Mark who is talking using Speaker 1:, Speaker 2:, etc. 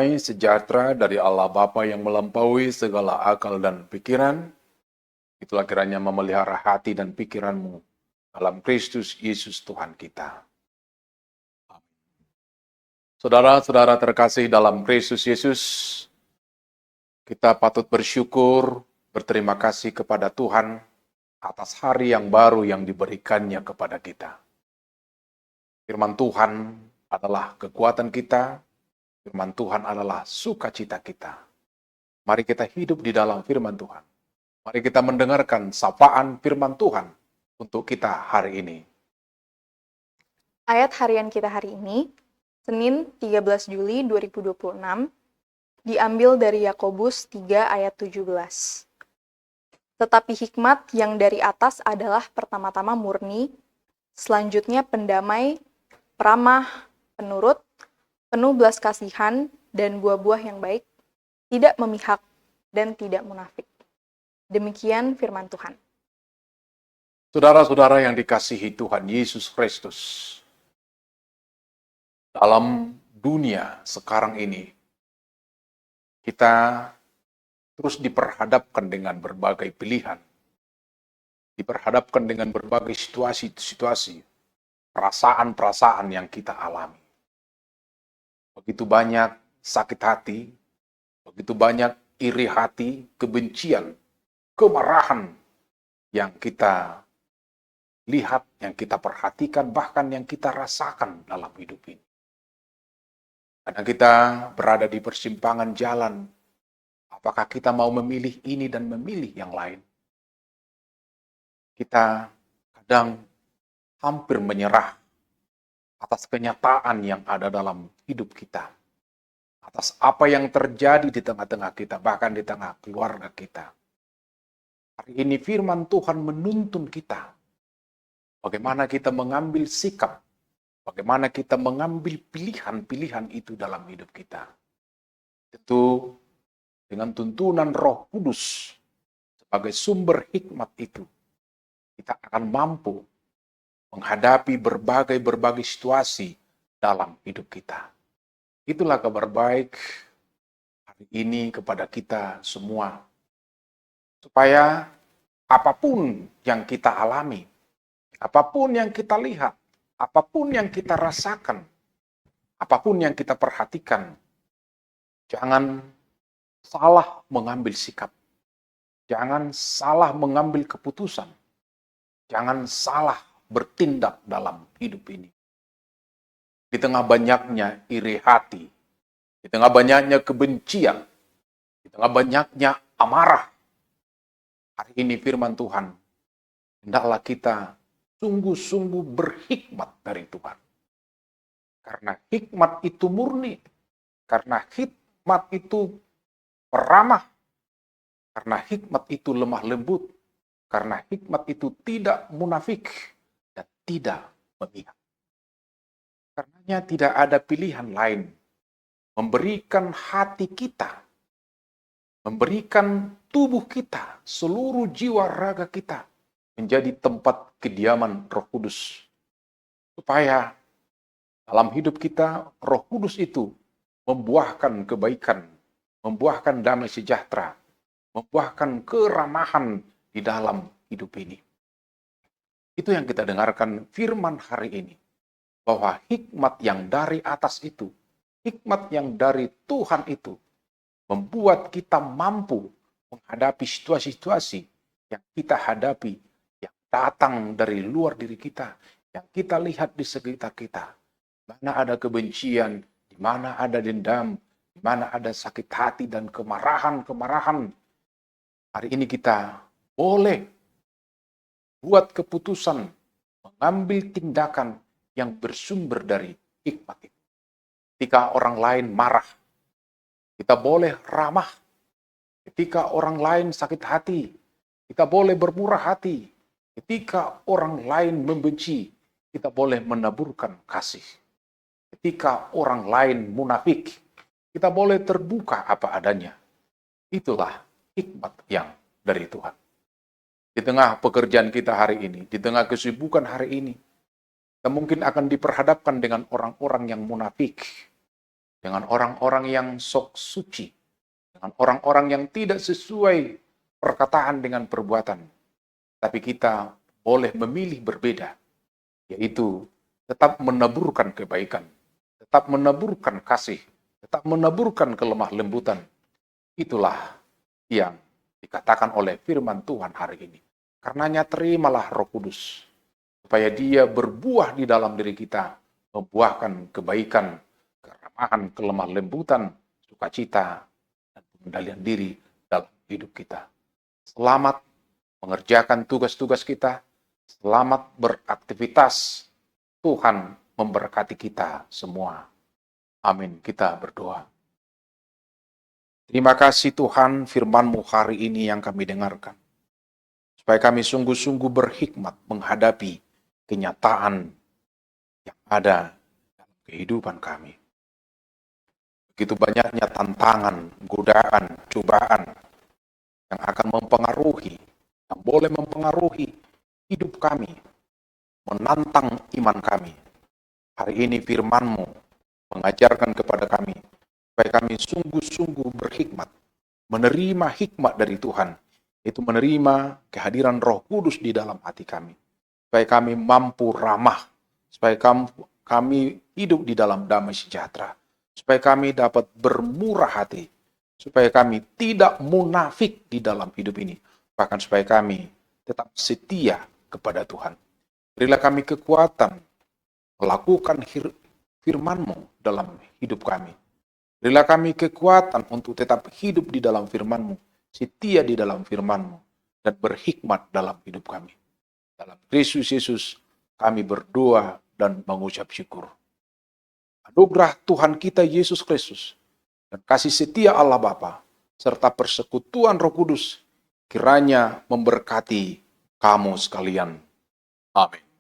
Speaker 1: Damai sejahtera dari Allah Bapa yang melampaui segala akal dan pikiran, itulah kiranya memelihara hati dan pikiranmu dalam Kristus Yesus Tuhan kita. Saudara-saudara terkasih dalam Kristus Yesus, kita patut bersyukur, berterima kasih kepada Tuhan atas hari yang baru yang diberikannya kepada kita. Firman Tuhan adalah kekuatan kita, firman Tuhan adalah sukacita kita. Mari kita hidup di dalam firman Tuhan. Mari kita mendengarkan sapaan firman Tuhan untuk kita hari ini.
Speaker 2: Ayat harian kita hari ini, Senin 13 Juli 2026, diambil dari Yakobus 3 ayat 17. Tetapi hikmat yang dari atas adalah pertama-tama murni, selanjutnya pendamai, peramah, penurut, penuh belas kasihan, dan buah-buah yang baik, tidak memihak dan tidak munafik. Demikian firman Tuhan.
Speaker 1: Saudara-saudara yang dikasihi Tuhan Yesus Kristus, dalam dunia sekarang ini, kita terus diperhadapkan dengan berbagai pilihan, diperhadapkan dengan berbagai situasi-situasi, perasaan-perasaan yang kita alami. Begitu banyak sakit hati, begitu banyak iri hati, kebencian, kemarahan yang kita lihat, yang kita perhatikan, bahkan yang kita rasakan dalam hidup ini. Karena kita berada di persimpangan jalan, apakah kita mau memilih ini dan memilih yang lain? Kita kadang hampir menyerah atas kenyataan yang ada dalam hidup kita, atas apa yang terjadi di tengah-tengah kita, bahkan di tengah keluarga kita. Hari ini firman Tuhan menuntun kita, bagaimana kita mengambil sikap, bagaimana kita mengambil pilihan-pilihan itu dalam hidup kita. Tentu dengan tuntunan Roh Kudus sebagai sumber hikmat itu, kita akan mampu menghadapi berbagai situasi dalam hidup kita. Itulah kabar baik hari ini kepada kita semua. Supaya apapun yang kita alami, apapun yang kita lihat, apapun yang kita rasakan, apapun yang kita perhatikan, jangan salah mengambil sikap. Jangan salah mengambil keputusan. Jangan salah bertindak dalam hidup ini. Di tengah banyaknya iri hati, di tengah banyaknya kebencian, di tengah banyaknya amarah, hari ini firman Tuhan, hendaklah kita sungguh-sungguh berhikmat dari Tuhan. Karena hikmat itu murni, karena hikmat itu peramah, karena hikmat itu lemah lembut, karena hikmat itu tidak munafik dan tidak memihak. Karenanya tidak ada pilihan lain. Memberikan hati kita, memberikan tubuh kita, seluruh jiwa raga kita menjadi tempat kediaman Roh Kudus. Supaya dalam hidup kita Roh Kudus itu membuahkan kebaikan, membuahkan damai sejahtera, membuahkan keramahan di dalam hidup ini. Itu yang kita dengarkan firman hari ini. Bahwa hikmat yang dari atas itu, hikmat yang dari Tuhan itu, membuat kita mampu menghadapi situasi-situasi yang kita hadapi, yang datang dari luar diri kita, yang kita lihat di sekitar kita. Di mana ada kebencian, di mana ada dendam, di mana ada sakit hati dan kemarahan-kemarahan. Hari ini kita boleh buat keputusan, mengambil tindakan yang bersumber dari hikmat itu. Ketika orang lain marah, kita boleh ramah. Ketika orang lain sakit hati, kita boleh bermurah hati. Ketika orang lain membenci, kita boleh menaburkan kasih. Ketika orang lain munafik, kita boleh terbuka apa adanya. Itulah hikmat yang dari Tuhan. Di tengah pekerjaan kita hari ini, di tengah kesibukan hari ini, kita mungkin akan diperhadapkan dengan orang-orang yang munafik, dengan orang-orang yang sok suci, dengan orang-orang yang tidak sesuai perkataan dengan perbuatan. Tapi kita boleh memilih berbeda, yaitu tetap menaburkan kebaikan, tetap menaburkan kasih, tetap menaburkan kelemah lembutan. Itulah yang dikatakan oleh firman Tuhan hari ini. Karenanya terimalah Roh Kudus, supaya Dia berbuah di dalam diri kita, membuahkan kebaikan, keramahan, kelemah lembutan, sukacita, dan pengendalian diri dalam hidup kita. Selamat mengerjakan tugas-tugas kita, selamat beraktivitas. Tuhan memberkati kita semua. Amin. Kita berdoa. Terima kasih Tuhan, firman-Mu hari ini yang kami dengarkan. Supaya kami sungguh-sungguh berhikmat menghadapi kenyataan yang ada dalam kehidupan kami. Begitu banyaknya tantangan, godaan, cobaan yang akan mempengaruhi, yang boleh mempengaruhi hidup kami, menantang iman kami. Hari ini firman-Mu mengajarkan kepada kami, supaya kami sungguh-sungguh berhikmat, menerima hikmat dari Tuhan, itu menerima kehadiran Roh Kudus di dalam hati kami, supaya kami mampu ramah, supaya kami hidup di dalam damai sejahtera, supaya kami dapat bermurah hati, supaya kami tidak munafik di dalam hidup ini, bahkan supaya kami tetap setia kepada Tuhan. Berilah kami kekuatan melakukan firman-Mu dalam hidup kami. Berilah kami kekuatan untuk tetap hidup di dalam firman-Mu, setia di dalam firman-Mu, dan berhikmat dalam hidup kami. Dalam Kristus Yesus kami berdoa dan mengucap syukur. Anugerah Tuhan kita Yesus Kristus dan kasih setia Allah Bapa serta persekutuan Roh Kudus kiranya memberkati kamu sekalian. Amin.